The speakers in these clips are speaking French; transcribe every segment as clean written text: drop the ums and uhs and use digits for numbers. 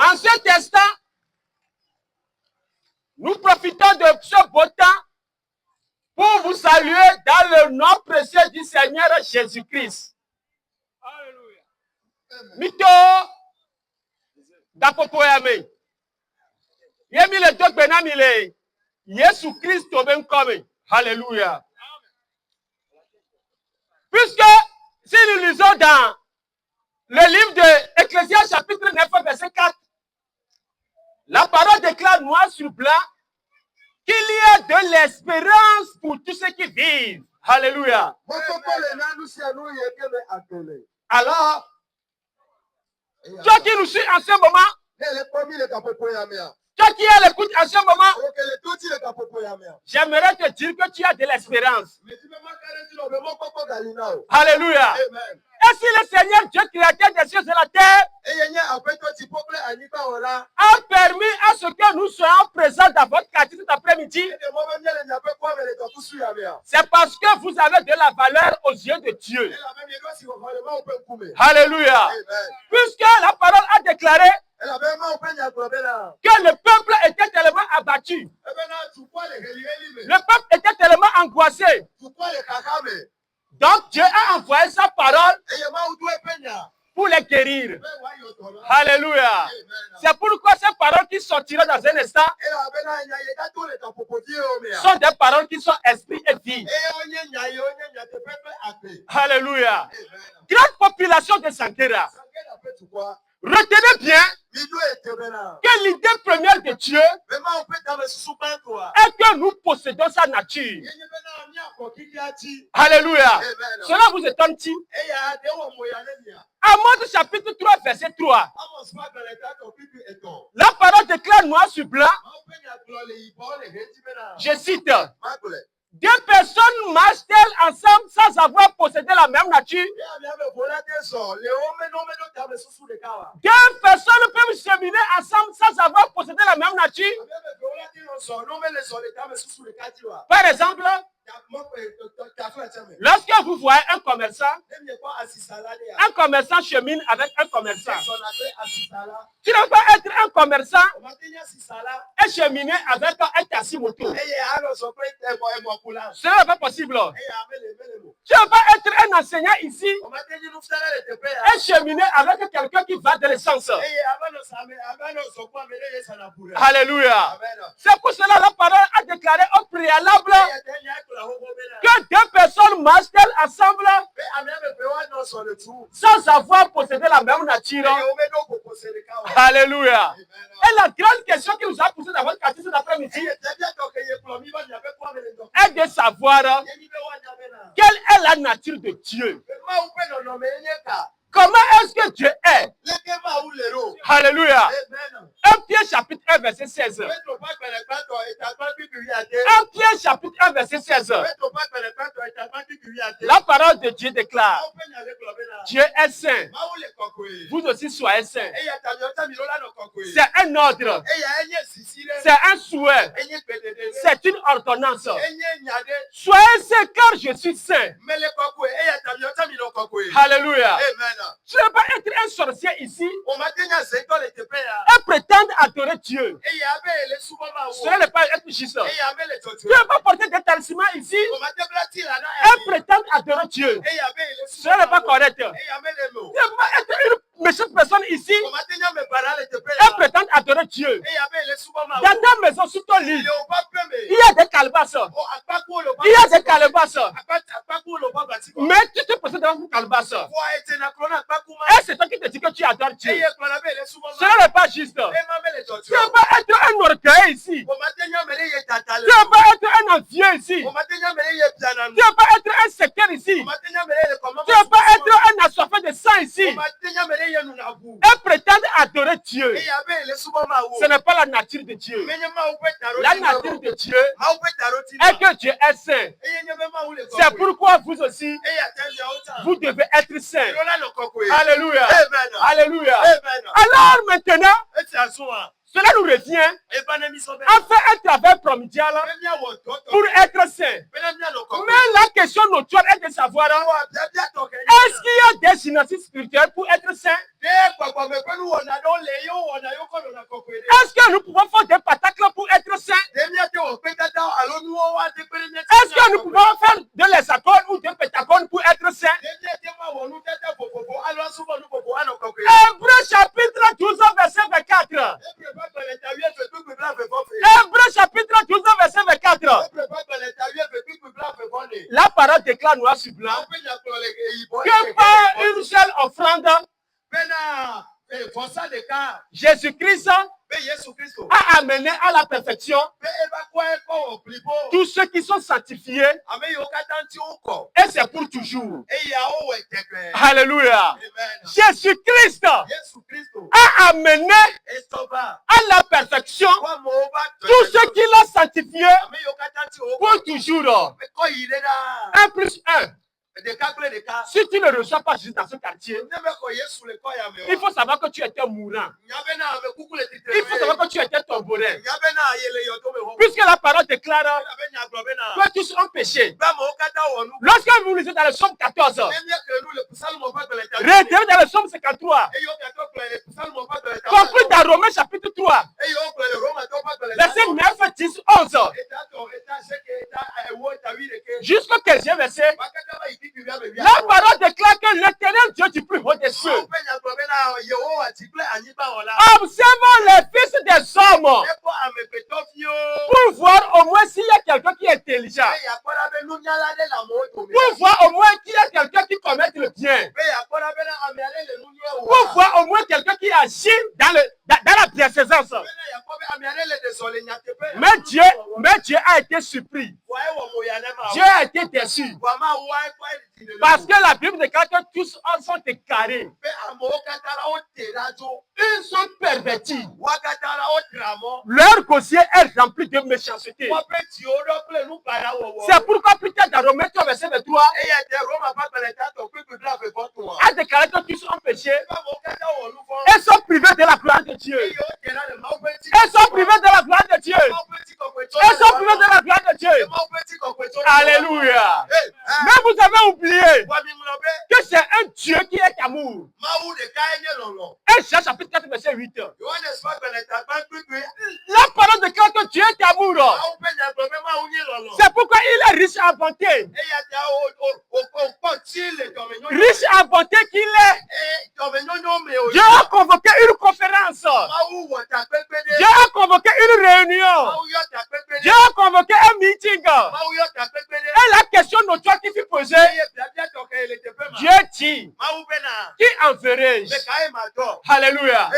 En cet instant, nous profitons de ce beau temps pour vous saluer dans le nom précieux du Seigneur Jésus-Christ. Alléluia. Mito dapopoyame. Yemile dokbenamile. Jésus Christ ben comme. Alléluia. Puisque si nous lisons dans le livre de Ecclésiaste chapitre 9 verset 4, la parole déclare noir sur blanc qu'il y a de l'espérance pour tous ceux qui vivent. Alléluia. Alors, toi qui nous suis en ce moment, toi qui es à l'écoute en ce moment, j'aimerais te dire que tu as de l'espérance. Alléluia. Et si le Seigneur Dieu créateur des cieux et de la terre a permis à ce que nous soyons présents dans votre quartier cet après-midi, c'est parce que vous avez de la valeur aux yeux de Dieu. Alléluia. Puisque la parole a déclaré que le peuple était tellement abattu, le peuple était tellement angoissé. Donc Dieu a envoyé sa parole pour les guérir. Alléluia. C'est pourquoi ces paroles qui sortiront dans un instant sont des paroles qui sont esprit et vie. Alléluia. Grande population de Sankera. Retenez bien que l'idée première de Dieu est que nous possédons sa nature. Alléluia. Cela vous étonne-t-il? Amos chapitre 3, verset 3. La parole déclare noir sur blanc. Je cite. Deux personnes marchent-elles ensemble sans avoir possédé la même nature? Deux personnes peuvent cheminer ensemble sans avoir possédé la même nature? Par exemple, lorsque vous voyez un commerçant chemine avec un commerçant, tu ne peux pas être un commerçant et cheminer avec un taxi moto. Ce n'est pas possible. Tu ne peux pas être un enseignant ici et cheminer avec quelqu'un qui va de l'essence. Alléluia. C'est pour cela que la parole a déclaré au préalable que deux personnes marchent-elles ensemble sans avoir possédé la même nature. Alléluia. Et la grande question qui nous a posée dans votre quartier cet après-midi est de savoir quelle est la nature de Dieu. Comment est-ce que Dieu est? Alléluia. 1 Pierre chapitre 1 verset 16. 1 Pierre chapitre 1 verset 16. La parole de Dieu déclare: Dieu est saint. Vous aussi soyez saints. C'est un ordre. C'est un souhait. C'est une ordonnance. Soyez saints car je suis saint. Alléluia. Tu ne peux pas être un sorcier ici et prétendre adorer Dieu. Ce n'est pas être juste. Tu ne peux pas porter des talismans ici et prétendre adorer Dieu. Ce n'est pas correct. Tu ne peux pas être une méchante personne ici et prétendre adorer Dieu. Dans ta maison, sous ton lit, il y a des calebasses. Il y a des calebasses. Mais tu te possèdes dans une calebasse. Et c'est toi qui te dis que tu adores Dieu. Ce n'est pas juste. Tu ne peux pas être un orgueil ici. Tu ne peux pas être un envieux ici. Tu ne peux pas être un sectaire ici. Tu ne peux pas être un assoiffé de sang ici. Et prétendre adorer Dieu. Ce n'est pas la nature de Dieu. La nature de Dieu est que Dieu est saint. C'est pourquoi vous aussi, vous devez être saints. Alléluia. Alléluia. Alors maintenant, Cela nous revient à faire un travail promédial pour être saint. Mais la question notoire est de savoir, est-ce qu'il y a des gymnastiques spirituelles pour être saint? Est-ce que nous pouvons faire des patacles pour être saint? Est-ce que nous pouvons faire de l'hexagone ou des pétagones pour être saint? Hébreux chapitre 12, verset 24. Hébreux chapitre 12, verset 24. La parole déclare noir sur blanc que par une seule offrande, Jésus-Christ a amené à la perfection tous ceux qui sont sanctifiés, et c'est pour toujours. Alléluia. Jésus-Christ a amené à la perfection tous ceux qui l'ont sanctifié pour toujours. 1 plus 1. Si tu ne reçois pas Jésus dans ce quartier, il faut savoir que tu étais mourant. Il faut savoir que tu étais tombé. Puisque la parole déclare que tous ont péché. Lorsque vous lisez dans le psaume 14, retenez dans le psaume 53, compris dans Romains chapitre 3, verset 9, 10, 11, jusqu'au 15e verset, la parole déclare que l'Éternel Dieu du plus haut des cieux observons les fils des hommes pour voir au moins s'il y a quelqu'un qui est intelligent, pour voir au moins qu'il y a quelqu'un qui commet le bien, pour voir au moins quelqu'un qui agit dans la bienfaisance. Mais Dieu a été surpris. Dieu a été déçu. Parce que la Bible déclare que tous sont égarés. Ils sont pervertis. Leur gosier est rempli de méchanceté. C'est pourquoi plus tard dans Romains 3, verset 23, a déclaré que tous ont péché et sont privés de la gloire de Dieu. Ils sont privés de la gloire de Dieu. Ils sont privés de la gloire de Dieu. Alléluia. Mais vous avez oublié que c'est un Dieu qui est amour. Et Jean chapitre 4, verset 8. La parole déclare que Dieu est amour. C'est pourquoi il est riche à bonté. Riche à bonté qu'il est. Dieu a convoqué une conférence. Dieu a convoqué une réunion. Dieu a convoqué un meeting. Et la question notoire qui fut posée, Dieu dit, qui enverrai-je? Alléluia.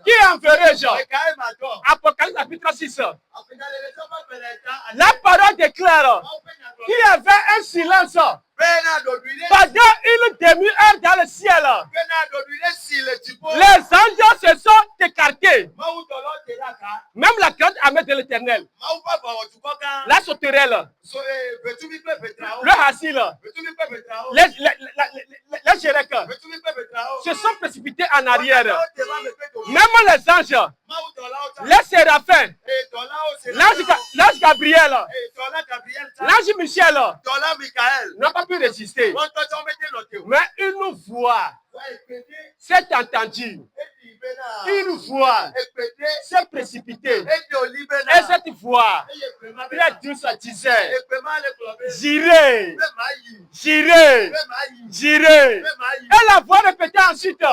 Qui enverrai-je? Apocalypse chapitre 6. La parole déclare qu'il y avait un silence pendant une demi-heure dans le ciel. Les anges se sont écartés. Même la grande armée de l'Éternel, la sauterelle, le hassil, les Jérek se sont précipités en arrière. Même les anges, les séraphins, l'ange Gabriel, l'ange Michel n'ont pas pu résister. Mais une voix s'est entendue. Une voix s'est précipitée. Et cette voix très douce disait, j'irai, j'irai, j'irai. Et la voix répétait ensuite,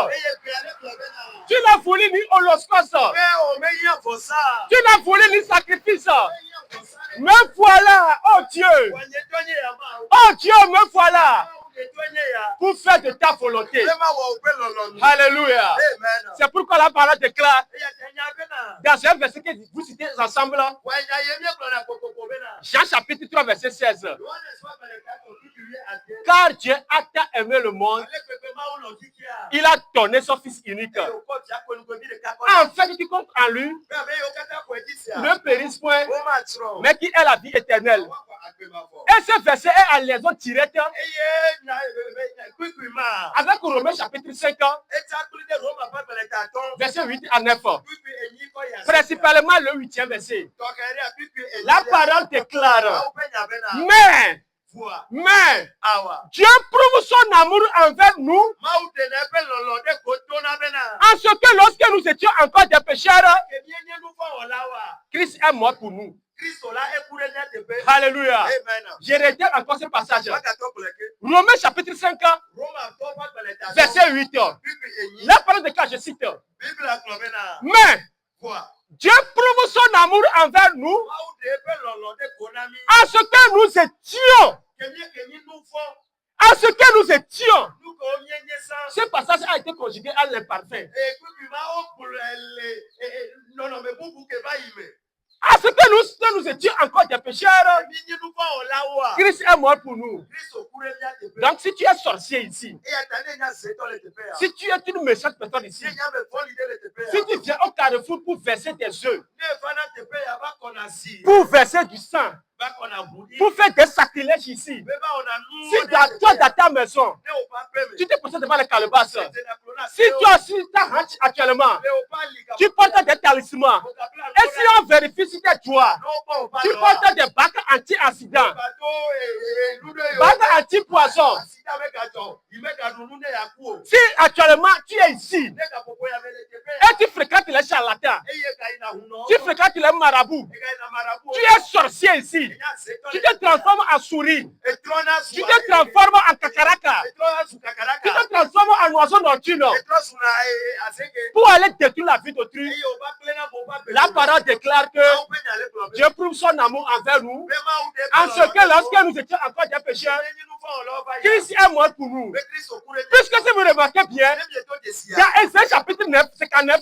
tu n'as voulu ni holocauste, tu n'as voulu ni sacrifice. Me voilà, oh Dieu, me voilà pour faire de ta volonté. Alléluia. C'est pourquoi la parole déclare dans un verset que vous citez ensemble, Jean chapitre 3 verset 16. Car Dieu a tant aimé le monde, il a donné son Fils unique, afin que quiconque en lui ne périsse point, mais qui ait la vie éternelle. Et ce verset est en liaison directe avec Romains chapitre 5, verset 8 à 9. principalement le 8e verset. La parole déclare, mais Dieu prouve son amour envers nous en ce que lorsque nous étions encore des pécheurs, Christ est mort pour nous. Alléluia. Je retiens encore ce passage. Romains chapitre 5, verset 8. La parole de cas, je cite. Mais Dieu prouve son amour envers nous en ce que nous étions. En ce que nous étions. Ce passage a été conjugué à l'imparfait. À ce que nous étions encore des pécheurs, Christ est mort pour nous. Donc si tu es sorcier ici, si tu es une méchante personne ici, si tu viens au carrefour pour verser tes œufs, pour verser du sang, pour faire des sacrilèges ici, si dans ta maison, tu te poses devant les calebasses, si tu as sur ta hanche actuellement, tu portes des talismans, et si on vérifie si t'es toi, tu portes des bacs anti-accident, bacs anti-poison. Si actuellement tu es ici et tu fréquentes les charlatans, tu fréquentes les marabouts, tu es sorcier ici, tu te transformes en souris, tu te transformes en cacaraka, tu te transformes en oiseau nocturne pour aller détruire la vie d'autrui. La parole déclare que Dieu prouve son amour envers nous en ce que lorsque nous étions encore des pécheurs, Christ est mort pour nous. Puisque si vous remarquez bien, dans Ésaïe chapitre 9, 59,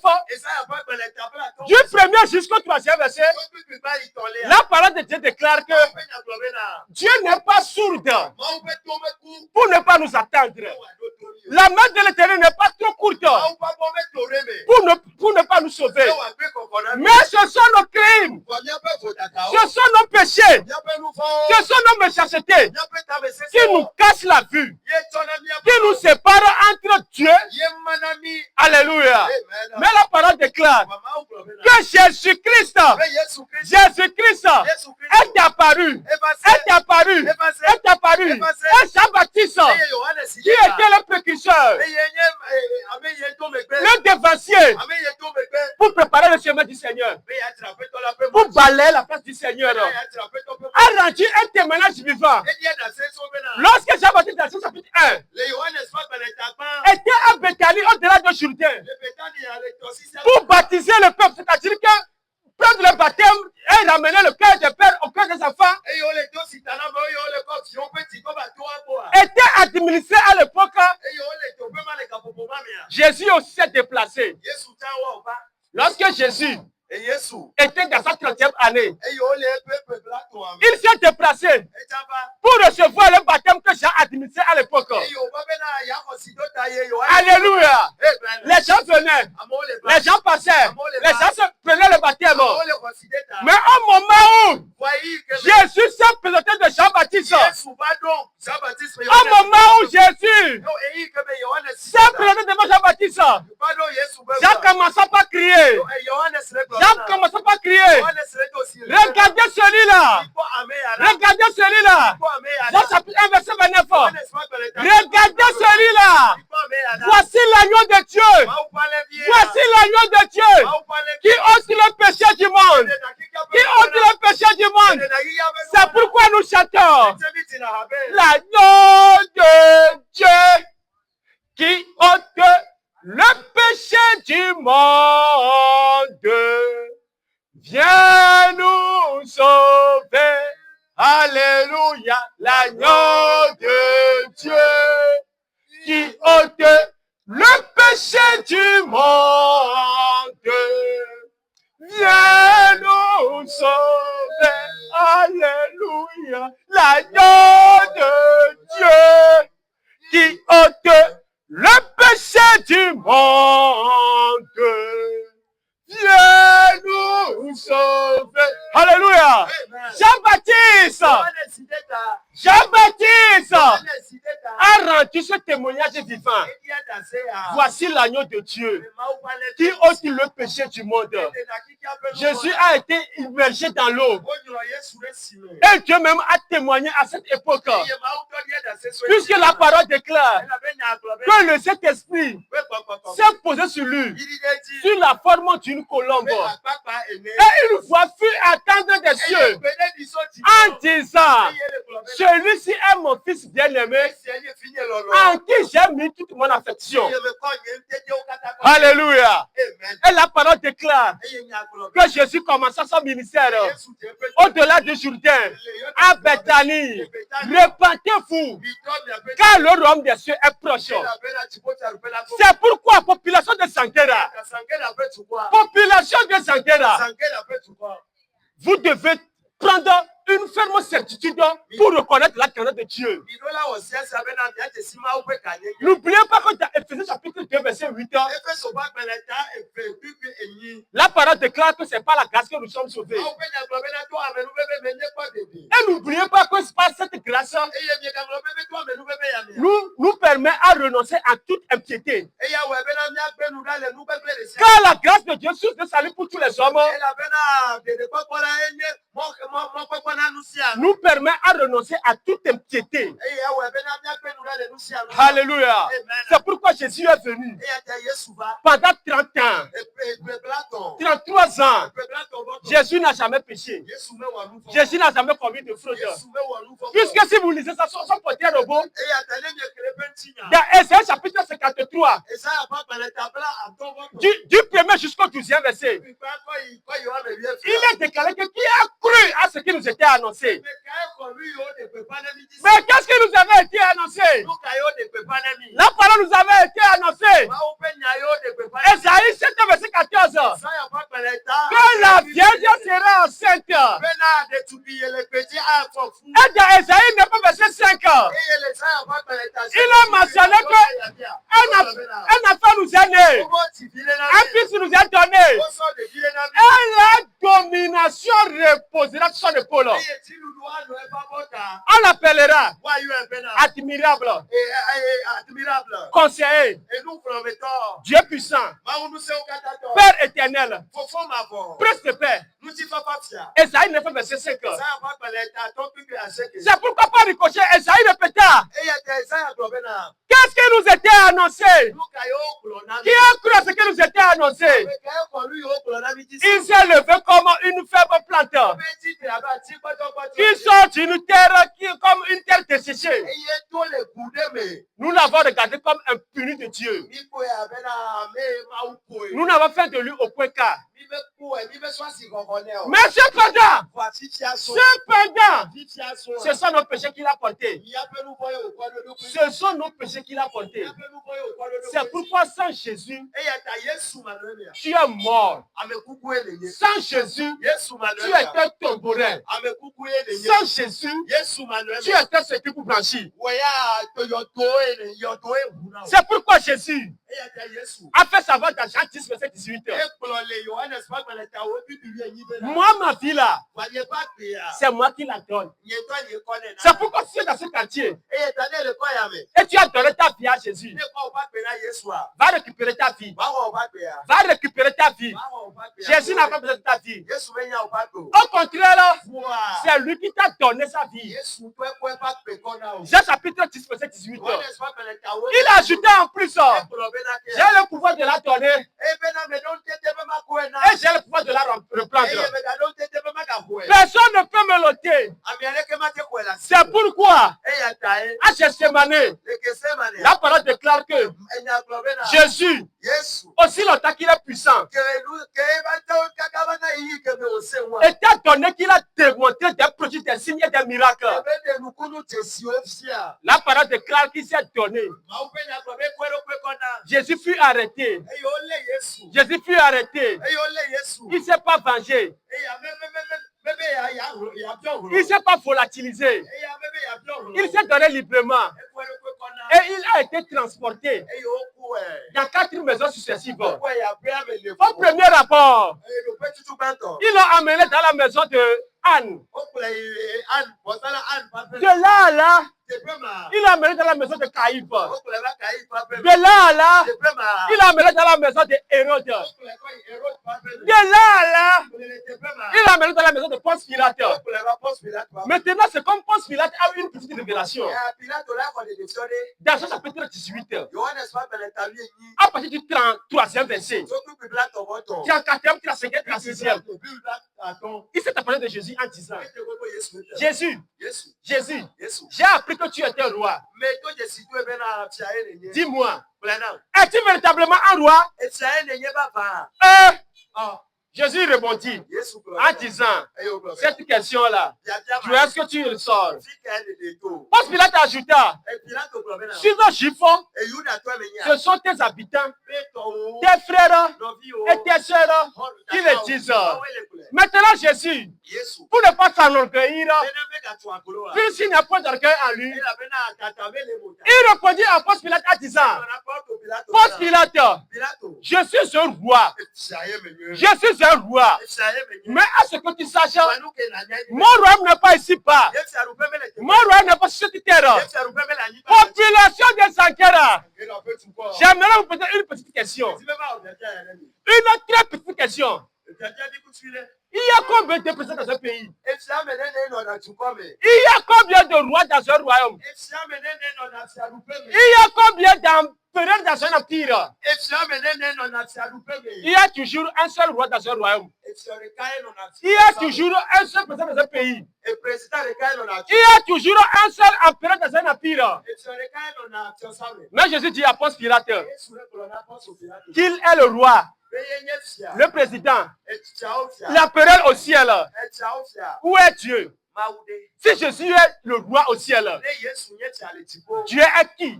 du 1er jusqu'au 3e verset, la parole de Dieu déclare que Dieu n'est pas sourde pour ne pas nous attendre. La main de l'Éternel n'est pas trop courte pour ne pas nous sauver. Mais ce sont nos crimes, ce sont nos péchés, ce sont nos méchancetés qui nous cachent la vue, qui nous séparent entre Dieu. Alléluia. Mais la parole déclare que Jésus-Christ est apparu, un Jean-Baptiste qui était le précurseur, le dévancier, pour préparer le chemin du Seigneur, pour balayer la face du Seigneur, a rendu un témoignage vivant. Lorsque Jean-Baptiste, dans ce chapitre 1, était à Béthanie au-delà de Jourdain pour baptiser le peuple, c'est-à-dire que prendre le baptême et ramener le cœur des pères au cœur des enfants, était administré à l'époque. Jésus aussi s'est déplacé. Lorsque Jésus était dans sa 30e année, il s'est déplacé pour recevoir le baptême que Jean administrait à l'époque. Alléluia. Les gens venaient, les gens passaient, les gens prenaient le baptême. Mais au moment où Jésus s'est présenté de Jean-Baptiste, au moment où Jésus s'est présenté devant Jean-Baptiste, Jean commença par crier. Jean commença par crier. Regardez celui-là. Regardez celui-là. Jean chapitre 1 verset 29. Regardez celui-là. Voici l'agneau de Dieu. Voici l'agneau de Dieu qui ôte le péché du monde. Qui ôte le péché du monde. C'est pourquoi nous chantons l'agneau de Dieu qui ôte le péché du monde. Viens nous sauver. Alléluia. L'agneau de Dieu qui ôte le péché du monde. Viens nous sauver. Alléluia. L'agneau de Dieu qui ôte le péché du monde. Viens nous sauver. Alléluia. Jean-Baptiste a rendu ce témoignage vivant. Voici l'agneau de Dieu qui ôte le péché du monde. Jésus a été immergé dans l'eau. Et Dieu même a témoigné à cette époque. Puisque la parole déclare que le Saint-Esprit s'est posé sur lui, sur la forme d'une colombe. Et une voix fut entendre des cieux en disant, celui-ci est mon fils bien-aimé, en qui j'ai mis toute mon affection. Alléluia. Et la parole déclare que Jésus commença son ministère au-delà du Jourdain, à Bethanie. Repentez-vous, car le royaume des cieux est proche. C'est pourquoi, population de Sanguera, vous devez prendre une ferme certitude pour reconnaître la grandeur de Dieu. N'oubliez pas que dans Ephésiens chapitre 2, verset 8, la parole déclare que ce n'est pas la grâce que nous sommes sauvés. Et n'oubliez pas que c'est pas cette grâce nous permet à renoncer à toute impiété. Car la grâce de Dieu source de salut pour tous les hommes nous permet à renoncer à toute impiété. Alléluia. C'est pourquoi Jésus est venu pendant 30 ans, 33 ans. Jésus n'a jamais péché. Jésus n'a jamais commis de fraude. Puisque si vous lisez ça, son portrait robot, dans Ésaïe chapitre 53, du 1er jusqu'au 12e verset, il est déclaré que qui a cru à ce qui nous était annoncé. Mais qu'est-ce qui nous avait été annoncé? La parole nous avait été annoncée. Ésaïe 7 verset 14. Que la vierge sera enceinte. Et dans Ésaïe 9 verset 5. Il a mentionné qu'un enfant nous est né. Un fils nous est donné. Et la domination reposera sur son épaule. On l'appellera admirable, conseiller, Dieu puissant, Père éternel, Prince de paix. Esaïe 9 verset 5. C'est pourquoi par ricochet, Esaïe répéta, qu'est-ce qui nous était annoncé? Qui a cru à ce qui nous était annoncé? Il s'est levé comme une faible plante qui sort d'une terre qui est comme une terre desséchée. Nous l'avons regardé comme un puni de Dieu. Nous n'avons fait de lui aucun cas. Mais cependant, ce sont nos péchés qu'il a portés. Ce sont nos péchés qu'il a portés. C'est pourquoi sans Jésus, tu es mort. Sans Jésus, tu étais tombourin. Sans Jésus, tu étais ce qui vous blanchit. C'est pourquoi Jésus a fait savoir dans Jean 10, verset 18. Moi, ma vie là, c'est moi qui la donne. C'est pourquoi tu es dans ce quartier et tu as donné ta vie à Jésus. Va récupérer ta vie. Va récupérer ta vie. Jésus n'a pas besoin de ta vie. Au contraire, c'est lui qui t'a donné sa vie. Jean chapitre 10, verset 18. Il a ajouté en plus, j'ai le pouvoir de la donner et j'ai le pouvoir de la reprendre. Personne ne peut me l'ôter. C'est pourquoi à Gethsémane, la parole déclare que Jésus, aussi longtemps qu'il est puissant, étant donné qu'il a démontré des prodiges, des signes et des miracles, la parole déclare qu'il s'est donné. Jésus fut arrêté. Jésus fut arrêté. Il ne s'est pas vengé. Il ne s'est pas volatilisé. Il s'est donné librement. Et il a été transporté dans 4 maisons successives. Au premier rapport, ils l'ont amené dans la maison de Anne. De là à là, Il l'a amené dans la maison de Caïphe. De là à là, il l'a amené dans la maison de Hérode. De là à là, il l'a amené dans la maison de Ponce Pilate. Maintenant, c'est comme Ponce Pilate a eu une petite révélation. Dans ce chapitre 18, à partir du 33e verset, 34e, 35e, 36e, il s'est approché de Jésus en disant, Jésus, j'ai appris que tu étais roi. Dis-moi, es-tu véritablement un roi? Jésus répondit en disant, cette question-là, tu est-ce que tu le sors? Ponce Pilate ajouta, suis un juif, ce sont tes habitants, tes frères et tes sœurs qui le disent. Maintenant Jésus, pour ne pas s'enorgueillir, puisqu'il n'y a pas d'orgueil en lui, il répondit à Ponce Pilate en disant, Ponce Pilate, je suis un roi. Je suis un roi. Mais à ce que tu saches, mon royaume n'est pas ici-bas. Mon royaume n'est pas sur cette terre. Population de Sankara. J'aimerais vous poser une petite question. Une très petite question. Il y a combien de présidents dans ce pays? Il y a combien de rois dans ce royaume? Il y a combien d'empereurs dans un empire? Il y a toujours un seul roi dans un royaume. Il y a toujours un seul président dans un pays. Il y a toujours un seul empereur dans un empire. Mais Jésus dit à Ponce Pilate qu'il est le roi, le président, l'empereur au ciel. Où est Dieu? Si Jésus est le roi au ciel, Dieu est qui?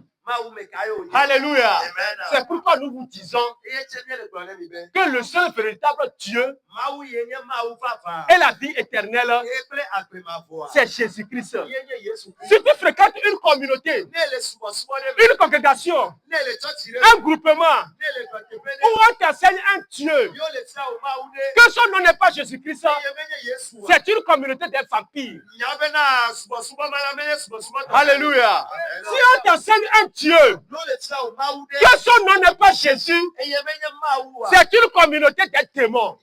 Alléluia. C'est pourquoi nous vous disons que le seul véritable Dieu et la vie éternelle, c'est Jésus-Christ. Si tu fréquentes une communauté, une congrégation, un groupement, où on t'enseigne un Dieu, que son nom n'est pas Jésus-Christ, c'est une communauté des vampires. Alléluia. Si on t'enseigne un Dieu, que son nom n'est pas Jésus, c'est une communauté des démons.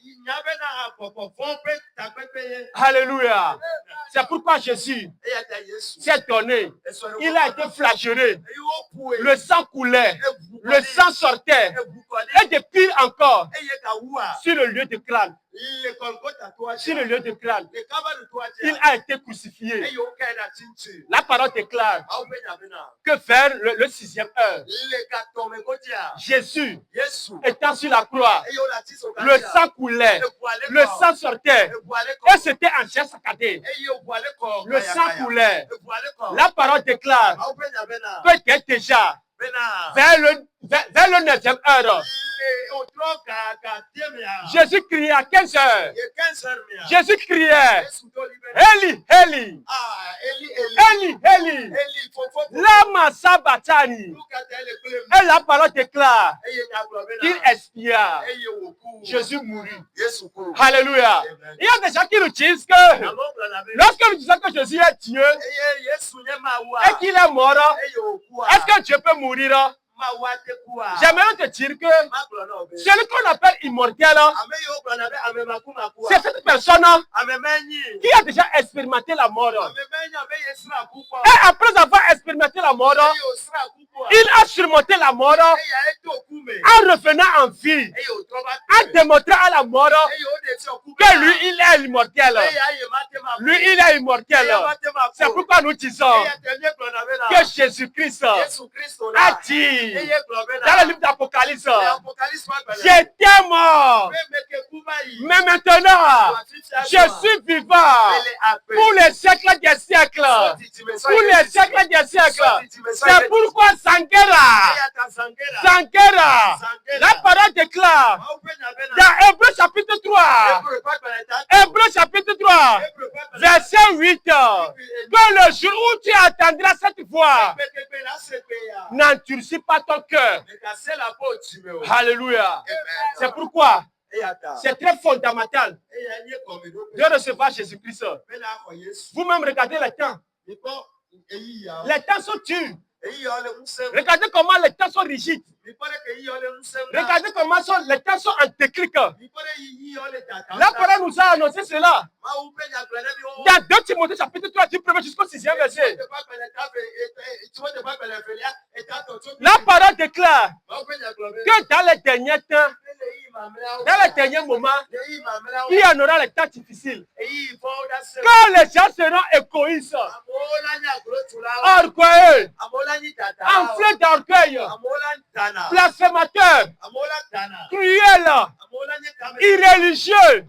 Alléluia. C'est pourquoi Jésus s'est donné. Il a été flagellé. Le sang coulait. Le sang sortait. Et de pire encore, sur le lieu de crâne. Sur le lieu de crâne, il a été crucifié. La parole déclare que vers le 6e heure, Jésus étant sur la croix, le sang coulait, le sang sortait, et c'était en chair saccadée. Le sang coulait. La parole déclare que déjà vers le 9e heure, Jésus criait à 15 heures. Jésus criait, Eli, Eli, Eli, Eli, lama sabachthani. Et la parole déclare qu'il expira. Jésus mourut. Alléluia. Il y a des gens qui nous disent que lorsque nous disons que Jésus est Dieu et qu'il est mort, est-ce que Dieu peut mourir? J'aimerais te dire que celui qu'on appelle immortel, c'est cette personne qui a déjà expérimenté la mort. Et après avoir expérimenté la mort, il a surmonté la mort en revenant en vie, en démontrant à la mort que lui, il est immortel. Lui, il est immortel. C'est pourquoi nous disons que Jésus-Christ a dit dans le livre d'Apocalypse, j'étais mort, mais maintenant, je suis vivant pour les siècles des siècles. Pour les siècles des siècles. C'est pourquoi Sankara, la parole déclare dans Hébreux chapitre 3, Hébreux chapitre 3, verset 8, que le jour où tu attendras cette voix, n'endurcis pas ton cœur. Alléluia. C'est pourquoi c'est très fondamental de recevoir Jésus-Christ. Vous-même regardez le temps. Les temps sont durs. Regardez comment les temps sont rigides. Regardez comment les temps sont en déclic. La parole nous a annoncé cela. Dans 2 Timothée chapitre 3 du 1er jusqu'au 6e verset. La parole déclare que dans les derniers temps, dans les derniers moments, il y en aura les temps difficiles. Quand les gens seront égoïstes, orgueilleux, enflés d'orgueil, blasphémateurs, cruels, irréligieux,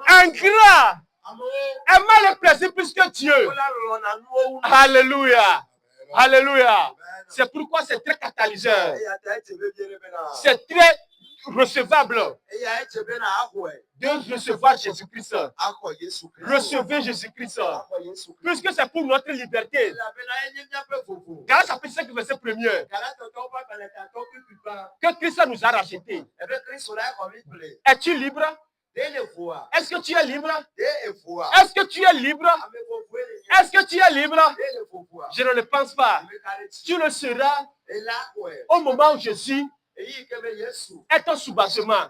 ingrats, aimant le plaisir plus que Dieu. Alléluia. Alléluia. C'est pourquoi c'est très catalyseur. C'est très recevable de recevoir Jésus-Christ. Recevez Jésus-Christ. Puisque c'est pour notre liberté. Galates chapitre 5 verset 1er. Que Christ nous a rachetés. Es-tu libre? Est-ce que tu es libre? Est-ce que tu es libre? Est-ce que tu es libre? Je ne le pense pas. Tu le seras au moment où Jésus est ton soubassement.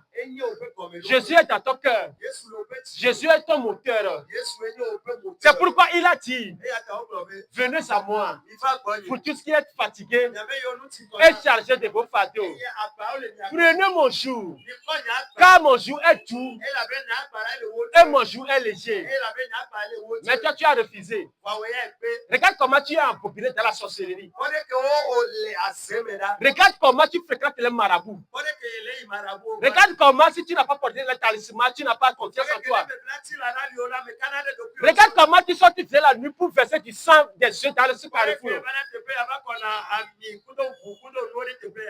Jésus est dans ton cœur. Jésus est ton moteur. C'est pourquoi il a dit, venez à moi, pour tous qui êtes fatigués et chargés de vos fardeaux. Prenez mon joug, car mon joug est doux et mon joug est léger. Mais toi, tu as refusé. Regarde comment tu es empopiné dans la sorcellerie. Regarde comment tu fréquentes les marabouts. Regarde comment si tu n'as pas porté le talisman, tu n'as pas confiance en toi. Regarde comment tu sortis de la nuit pour verser du sang des yeux dans le carrefour.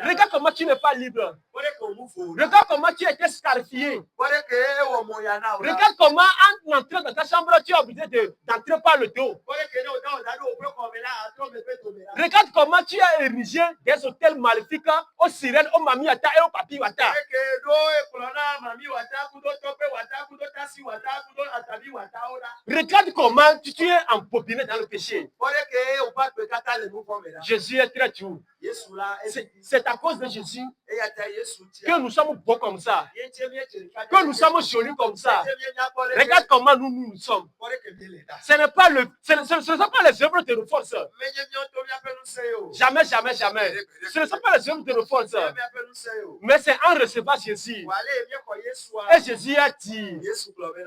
Regarde comment tu n'es pas libre. Regarde comment tu as été scarifié. Regarde comment en entrant dans ta chambre, tu es obligé d'entrer par le dos. Regarde comment tu as érigé des hôtels maléfiques aux sirènes, aux mamiata et aux papiwata. Regarde comment tu es empopiné dans le péché. Jésus est très doux. C'est à cause de Jésus que nous sommes beaux comme ça, que nous sommes jolis comme ça. Regarde comment nous sommes. Ce ne sont pas les œuvres de nos forces. Jamais, jamais, jamais. Ce ne sont pas les œuvres de nos forces. Mais c'est en recevant Jésus. Et Jésus a dit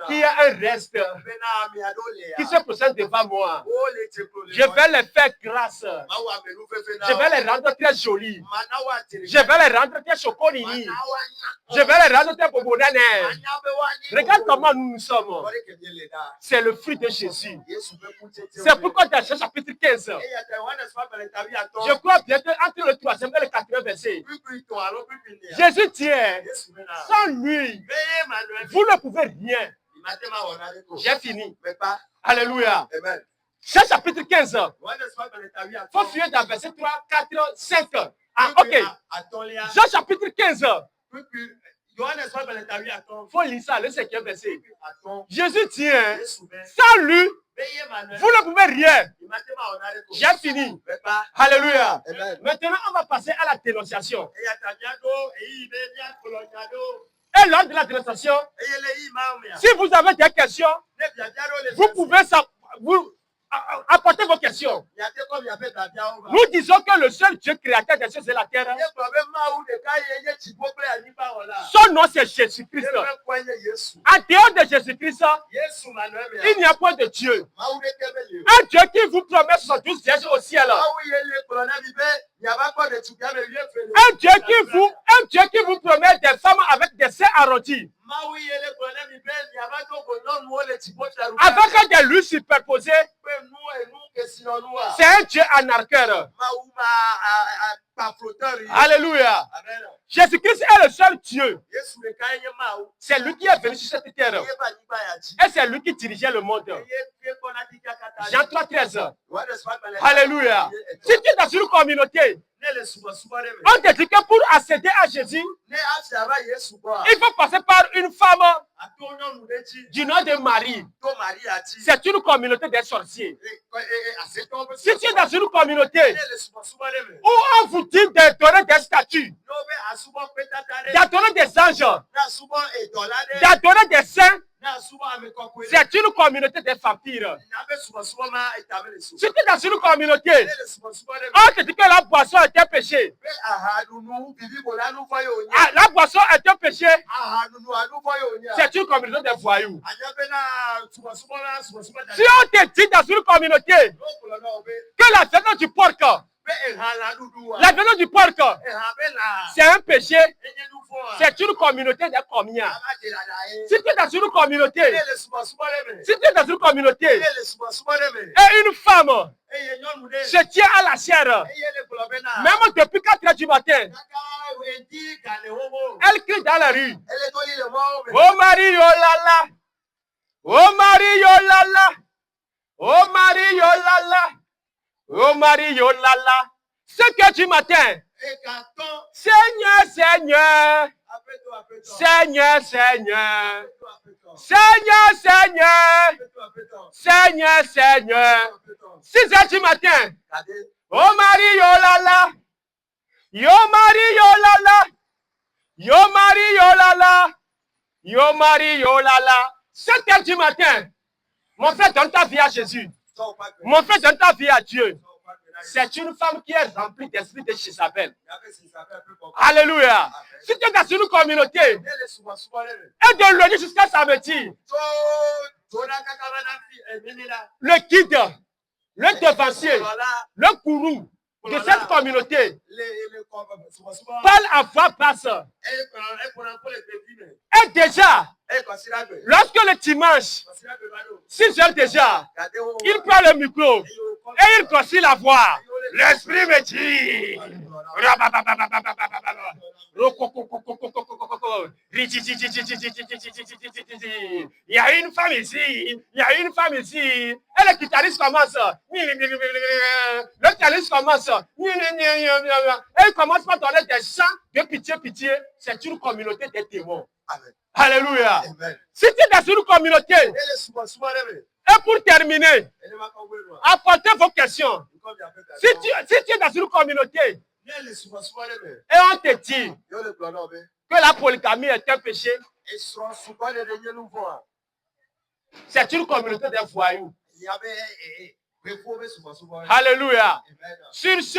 qu'il y a un reste qui se présente devant moi. Je vais les faire grâce. Je vais les rendre très jolis. Je vais les rendre très chocolini. Je vais les rendre très bobonane. Regarde comment nous sommes. C'est le fruit de Jésus. C'est pourquoi dans ce chapitre 15, je crois bien qu'entre le 3e et le 4e verset, Jésus dit, sans lui, vous ne pouvez rien. J'ai fini. Alléluia. Ce chapitre 15, il faut fuir dans verset 3, 4, 5. Ah, ok. Ce chapitre 15, il faut lire ça, le 5e verset. Jésus dit, sans lui, vous ne pouvez rien. J'ai fini. Alléluia. Maintenant, on va passer à la dénonciation. Et lors de la dénonciation, si vous avez des questions, vous pouvez apporter vos questions. Nous disons que le seul Dieu créateur des cieux et de la terre, son nom c'est Jésus-Christ. En dehors de Jésus-Christ, il n'y a point de Dieu. Un Dieu qui vous promet 72 vierges au ciel. Un Dieu qui vous promet des femmes avec des seins arrondis. Avec des luttes superposées. C'est un Dieu anarcheur. Alléluia. Jésus-Christ est le seul Dieu. C'est lui qui est venu sur cette terre. Et c'est lui qui dirigeait le monde. Jean 3, 13. Alléluia. Si tu es dans une communauté, on te dit que pour accéder à Jésus, il faut passer par une femme du nom de Marie. C'est une communauté des sorciers. Si tu es dans une communauté où on vous dit d'adorer des statues, d'adorer des anges, d'adorer des saints, c'est une communauté des vampires. Si tu es dans une communauté, on te dit que la boisson est un péché. La boisson est un péché. C'est une communauté des voyous. Si on te dit dans une communauté que la viande du porc, c'est un péché, c'est une communauté des communs. Si tu es dans une communauté, et une femme se tient à la chair, même depuis 4 heures du matin, elle crie dans la rue: oh Marie, oh là là, oh Marie, oh là là, oh Marie, oh là là, oh Marie, oh là là. 5 heures du matin, Seigneur, Seigneur, Seigneur, Seigneur, Seigneur, Seigneur, Seigneur, Seigneur. 6 heures du matin, oh Marie, oh là là, yo Marie, oh là là, yo Marie, oh là là, yo Marie, oh là là. 7 heures du matin, mon frère, donne ta vie à Jésus. Mon frère, donne ta vie à Dieu. C'est une femme qui est remplie d'esprit de Jézabel. Alléluia. Si tu es dans une communauté, et de lundi jusqu'à samedi, le guide, le devancier, le gourou de cette communauté parle à voix basse. Et déjà, lorsque le dimanche, 6 heures déjà, il prend le micro et il grossit la voix. L'esprit me dit. Il y a une femme ici, il y a une femme ici. Et le guitariste commence. Le guitariste commence. Et il commence par donner des chants de pitié, pitié. C'est une communauté des démons. Alléluia. Amen. Si tu es dans une communauté, et pour terminer, apportez vos questions. Si tu es dans une communauté, et on te dit que la polygamie est un péché, c'est une communauté des voyous. Alléluia. Sur ce,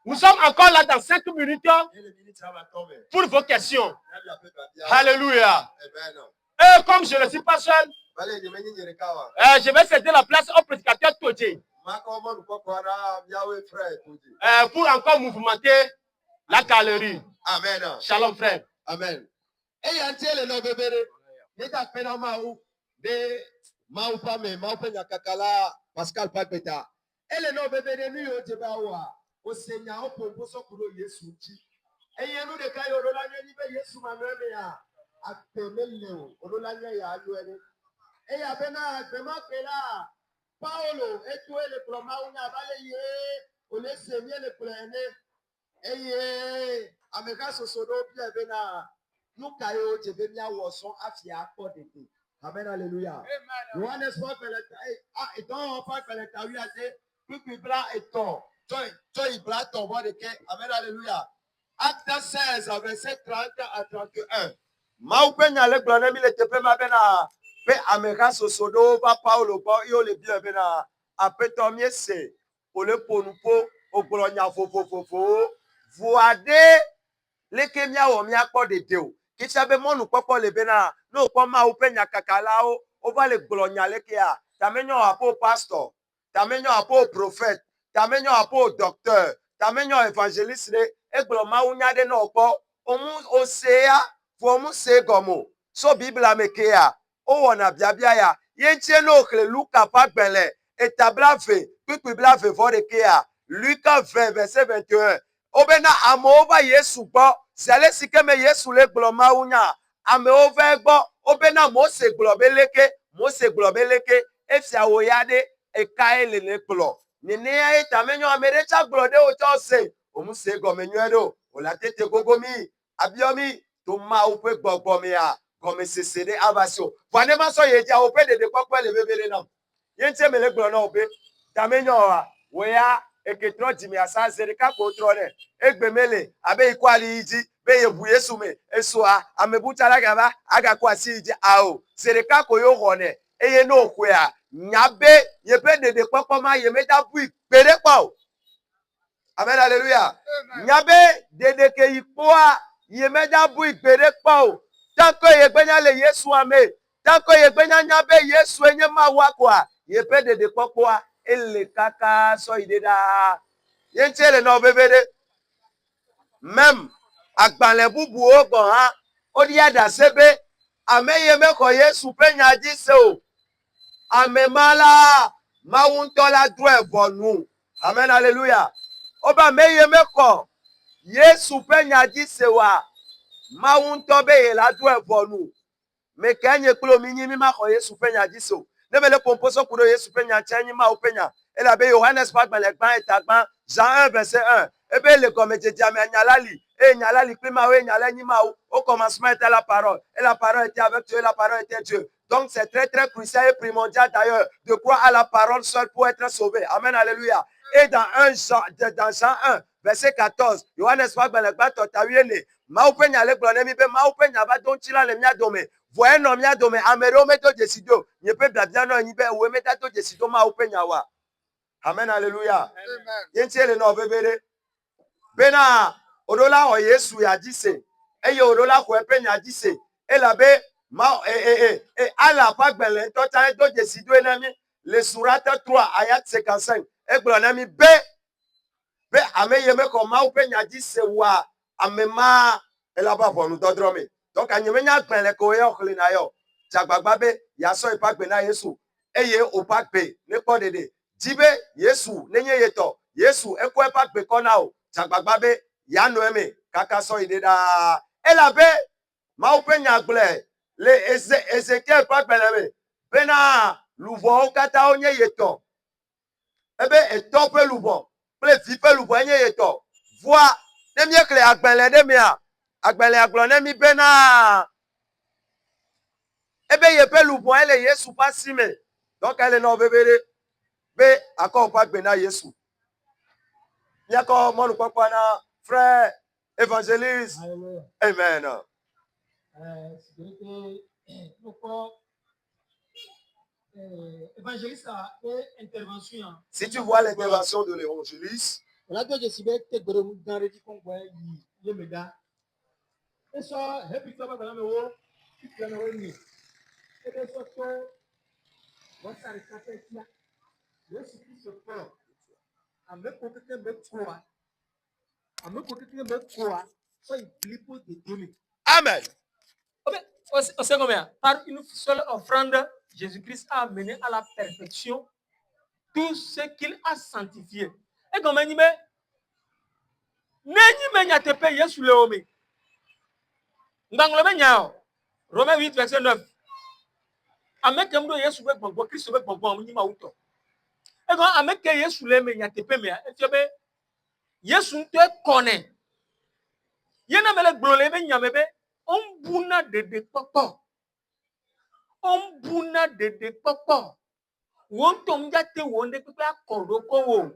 nous sommes encore là dans 5 minutes pour vos questions. Alléluia. Et comme je ne suis pas seul, je vais céder la place au prédicateur Todje pour encore mouvementer la galerie. Amen. Shalom, frère. Amen. Et yantele no bebere, neta pena mau de mau pame, mau penya kakala Pascal Paketa. Ele no bebere ni yo tebawa, o senya o pompo so kuro Yesu ji. Eye nu de kai orola ni be Yesu manwe ya, apemele o, orola ni ya alu ene. E abena bema pela Paulo etu ele proma unya bale ye, ole semie le plene. Eye ameka sosodo bia bena nukayo jebemia woson afia akodede. Amen, hallelujah. Johannes 4 et ton pas peleta wi ase pipi bla et ton. Toi bla ton bon de ke. Amen, hallelujah. Acte 16 verset 30 à 31. Ma upenya le glone mi le tepe ma bena pe ameka sosodo ba Paulo ba yo le bia bena apetomie se ole ponupo oglonya fofofofo voade leke mia wo mia kpo dede o kisabe monu popo le bena no po ma upenya kakala o va le glonya leke a tamenyo apo pastor tamenyo apo prophète tamenyo apo docteur tamenyo évangéliste le egloma unya de no po omu osea fo mu se gomo so bible amekea o wona biabia ya yenche no kle Luka pa gbele etablave pipi blave vore kea Luka 20 verset 21. Obena amova Yesu bo zale sikeme Yesu le gloma unya ame ove gbo obena Mose globeleke efia oyade ekaele le glo nene ya tamenyo amerecha glode o chose omuse gomenyo do ola tete gogomi abiomi to ma upe gbogbo mi a comme c'est cédé avasio. Vanema so ye dia opé de quoi le bébé non. Yente me le glono opé. Tamenyo weya eketro jimi asa zerika ko trone. Egbemele abe ikwali iji be yebu Yesu me esoa amebutala gaba aga kwasi iji ao. Zerika ko yo hone eye no kwea nyabe yebe de quoi ma yemeta bui pere kwa. Amen, alléluia. Nyabe de ke ipoa yemeda bui pere kwa. Tant que yegbenya le Yesu ame, tant que yegbenya nyabe Yesu enye mawa kwa, yepe de kwa ele kaka so ideda. Yentele no bebede. Même agbale bubu ogbon ha, odi ada sebe, ame yeme ko Yesu penya dise o. Ame mala mawuntola dwe bonu. Amen, alléluia. Oba me yeme ko Yesu penya dise wa. Mawuntobe yela dwe bonu. Me kenye kulo minyi mima ko Yesu penya diso. Nebele composo kudo Yesu penya chanyi ma openya. Ela be Yohannes pas le gban etagban Jean 1 verset 1. Ebe le comme jedia me nyalali. E nyalali prima we nyalani ma au commencement était la parole. Et la parole était avec Dieu, et la parole était Dieu. Donc c'est très très crucial et primordial d'ailleurs de croire à la parole seule pour être sauvé. Amen, alléluia. Et dans Jean 1 verset 14, Yohannes pas le gban totawiele. Ma openya le glonemi be ma openya ba don chila le mia dome. Voyez non mia dome amero meto desido. Nye pe blabia no nyi be we meta to desido ma openya wa. Amen, alléluia. Yenti le no bebere. Bena odola o Yesu ya dise. Eye odola ko epenya dise. E la be ma ala pa gbele to tan to desido enami le surata 3 ayat 55. E glonemi be ameye me ko ma openya dise wa amema elaba bonu dodrome. Donc anyemenya gbele ko yo klina yo. Jagbagba be ya so ipa gbe na Yesu. Eye opa gbe ne po dede. Jibe Yesu nenye yeto. Yesu eko epa gbe kona o. Jagbagba be ya no eme kaka so ideda. Elabe ma openya gble le Ezekiel pa gbele me. Bena luvo kata onye yeto. Ebe etope luvo. Ple vipe luvo enye yeto. Voi nemye kle agbele demia. Agbele aglone mi bena. Ebe yepe luvo ele Yesu pasime. Donc elle no bebere. Be akon pa gbe na Yesu. Yako monu papa na frère évangéliste. Amen. Si tu vois l'intervention de l'évangéliste, amen. Par une seule offrande, Jésus-Christ a amené à la perfection tout ce qu'il a sanctifié. Et comme il dit, Romains 8, verset 9. Avec un Yesu be gbogbo Christ be gbogbo mu nyima wuto. E go avec Yesu le me nyatepe me etiebe Yesu nto kone. Ye na mele glole be nyame be ombuna dede popo. Ombuna dede popo. Won to mjate wonde pepe akoroko wo.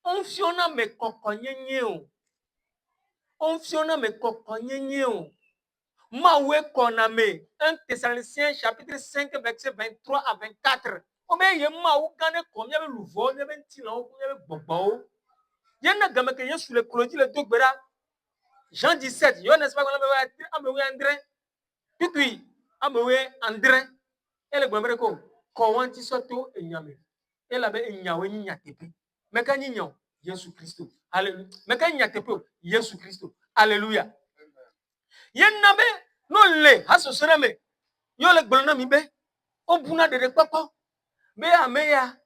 Onfiona me kokonyenye o. Onfiona me kokonyenye o. Mawe koname 1 Thessaloniciens chapitre 5 verset 23 à 24. Ome ye mawu gane kom ya be luvo ya be ntilo ya be gbogbo. Ye na game ke Yesu le klodi le dogbera. Jean 17, yo n'est-ce pas qu'on amewe André. Puis amewe André. Ele gbomere ko wanti soto enyame. Ele be enyawe nyatepe. Meka nyinyo Yesu Kristo. Alléluia. Meka nyatepe Yesu Kristo. Alléluia. Yen nabe no le hasosere me yo le gbona mi be obuna de papa be ameya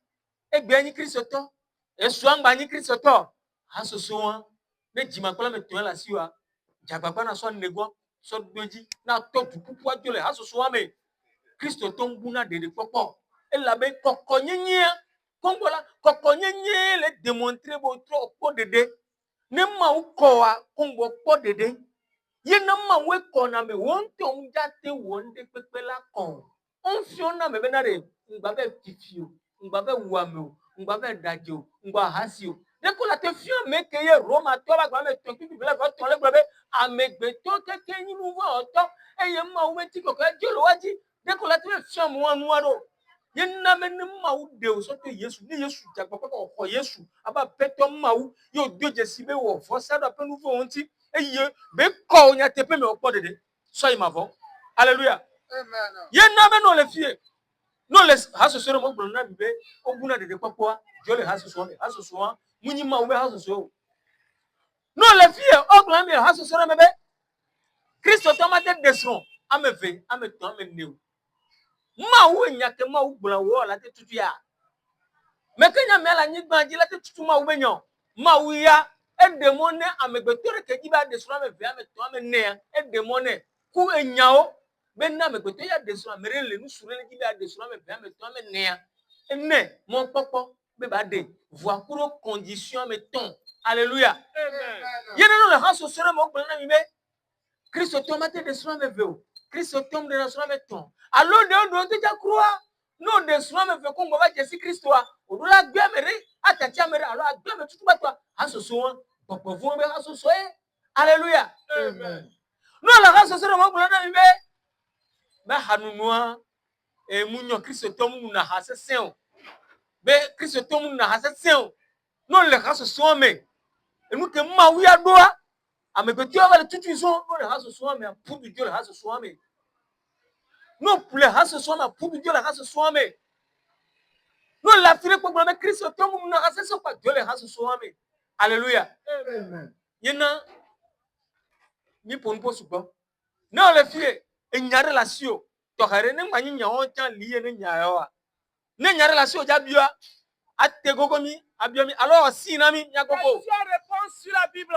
egbe anyi Kristo to esu angba anyi Kristo to hasoso won be jima kola me to la siwa jagbagba na so nego so doji na to pupu ajole hasoso wa me Kristo to mbuna de papa e la be kokonyenye kongola kokonyenye le démontrer bo tro ko dede ne ma uko wa kongo ko dede Yenama we kona me wonte omjate wonde pepela kon. On fiona me benare ngbabe fifio, ngbabe wameo, ngbabe dajo, ngba hasio. Deko la te fio me keye Roma to ba gba me to ki bibele ko to le gbabe amegbe to keke yin nu wo to eye ma we ti ko ka jolo waji deko la te fio mo anu aro. Yenama ne ma wo de o so te Yesu ni Yesu jagba ko Yesu aba peto ma wo yo doje sibe wo fo sa do pe nu fo onti eye be ko nya te pe me opo dede so yi ma fo. Hallelujah. Amen. Yenama no le fie no le haso soro mo gbon na bibe oguna dede papo jo le haso so munyi ma wo be haso so no le fie oguna me haso soro me be Kristo to ma te desron ameve ameto amene ma wo nya ke ma wo gbon wo la te tutu ya me kenya me la nyi gban ji la te tutu ma wo be nyon ma wo ya edemone amegbetore ke jiba desron ameve ameto amene edemone ku enyao benna megbeto ya desron amere le nu sure le jiba desron ameve ameto amene ene mon popo be ba de voir pour condition meton. Alléluia. Amen. Yene no le haso sere mo gbon na mi be Christ tomate desron ameve o Christ tom de desron ameton alo de o te ja croix no desron ameve ko ngba ba Jésus Christ wa o la gbe mere atati amere alo agbe me tutu batwa haso so won popo vo be haso so e. Alléluia. Amen. No la haso sere mo gbon na mi be ba hanunua e munyo Christ tom na hasesen be Christ tom na hasesen no le haso so me enu ke ma wi adoa amebetio ba tutu so no le haso so me pu bi jo le haso so me no pule haso so me pu bi jo le haso so me no la fire ko me Christ tom na hasesen pa jo le haso so me. Alléluia. Amen. Yena mi ponpo supo no le fie enya relation to hare ne manyi nya on chan liye ne nya yo a ne nya relation ja bia ate gogo mi abiomi alors si na mi nya gogo. Réponse sur la Bible.